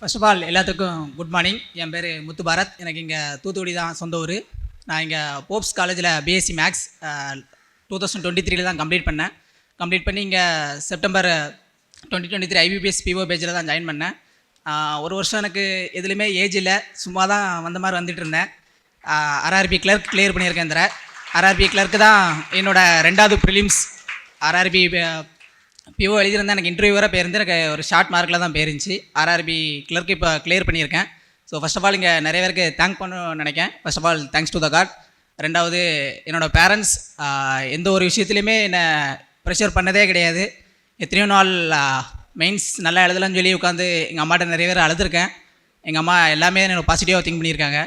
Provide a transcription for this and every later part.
First of all எல்லாத்துக்கும் good morning. என் பேர் முத்து பாரத். எனக்கு இங்கே தூத்துக்குடி தான் சொந்த ஊர். நான் இங்கே போப்ஸ் காலேஜில் பிஎஸ்சி மேக்ஸ் 2023 தான் கம்ப்ளீட் பண்ணி இங்கே செப்டம்பர் 2023 ஐபிபிஎஸ் பிஓ பேஜில் தான் ஜாயின் பண்ணேன். ஒரு வருஷம் எனக்கு எதுலேயுமே ஏஜ் இல்லை, சும்மா தான் வந்த மாதிரி வந்துட்டு இருந்தேன். ஆர்ஆர்பி கிளர்க் கிளியர் பண்ணியிருக்கேன். ஆர்ஆர்பி கிளர்க்கு தான் என்னோட 2வது ப்ரிலிம்ஸ். ஆர்ஆர்பி பிஓ எழுதியிருந்தேன். எனக்கு இன்டர்வியூ வர போயிருந்து எனக்கு ஒரு ஷார்ட் மார்க்கில் தான் போயிருந்துச்சு. ஆர்ஆர்பி கிளர்க்கு இப்போ கிளியர் பண்ணியிருக்கேன். ஸோ ஃபர்ஸ்ட் ஆஃப் ஆல் இங்கே நிறைய பேருக்கு தேங்க் பண்ணணும்னு நினைக்கிறேன். First of all thanks to the God. 2வது என்னோடய பேரண்ட்ஸ் எந்த ஒரு விஷயத்துலையுமே என்னை ப்ரெஷர் பண்ணதே கிடையாது. எத்தனையோ நாள் மெயின்ஸ் நல்லா எழுதலாம்னு சொல்லி உட்காந்து எங்கள் அம்மாட்ட நிறைய பேர் அழுதுருக்கேன். எங்கள் அம்மா எல்லாமே எனக்கு பாசிட்டிவாக திங்க் பண்ணியிருக்காங்க.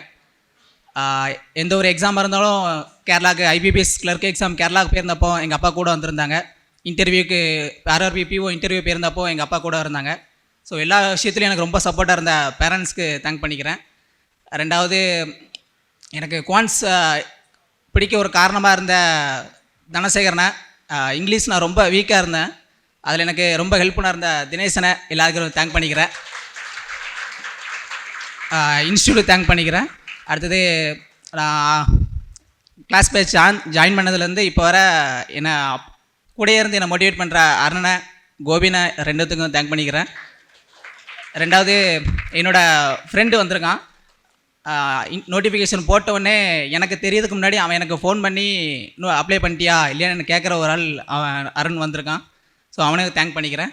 எந்த ஒரு எக்ஸாமாக இருந்தாலும் கேரளாவுக்கு ஐபிபிஎஸ் கிளர்க் எக்ஸாம் கேரளாவுக்கு போயிருந்தப்போ எங்கள் அப்பா கூட வந்திருந்தாங்க. இன்டர்வியூக்கு ஆர்ஆர்பி பிஓ இன்டர்வியூ போயிருந்தப்போ எங்கள் அப்பா கூட இருந்தாங்க. ஸோ எல்லா விஷயத்துலையும் எனக்கு ரொம்ப சப்போர்ட்டாக இருந்த பேரண்ட்ஸ்க்கு தேங்க் பண்ணிக்கிறேன். 2வது எனக்கு குவான்ஸ் பிடிக்க ஒரு காரணமாக இருந்த தனசேகரனை. இங்கிலீஷ் நான் ரொம்ப வீக்காக இருந்தேன், அதில் எனக்கு ரொம்ப ஹெல்ப்ஃபுல்லாக இருந்த தினேசனை எல்லாருக்கும் தேங்க் பண்ணிக்கிறேன். இன்ஸ்டியூட் தேங்க் பண்ணிக்கிறேன். அடுத்தது நான் கிளாஸ் பேட்ச் ஜாயின் பண்ணதுலேருந்து இப்போ வர என்னை கூடயே இருந்து என்னை மோட்டிவேட் பண்ணுற அருணனை, கோபினை 2த்துக்கும் தேங்க் பண்ணிக்கிறேன். 2வது என்னோடய ஃப்ரெண்டு வந்திருக்கான். நோட்டிஃபிகேஷன் போட்டவுடனே எனக்கு தெரியறதுக்கு முன்னாடி அவன் எனக்கு ஃபோன் பண்ணி இன்னும் அப்ளை பண்ணிட்டியா இல்லையான்னு எனக்கு கேட்குற ஒரு ஆள் அவன் அருண் வந்திருக்கான். ஸோ அவனுக்கு தேங்க் பண்ணிக்கிறேன்.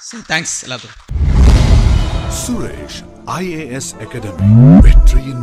ஸோ தேங்க்ஸ் எல்லாத்துக்கும். சுரேஷ் IAS அகாடமி வெற்றியின்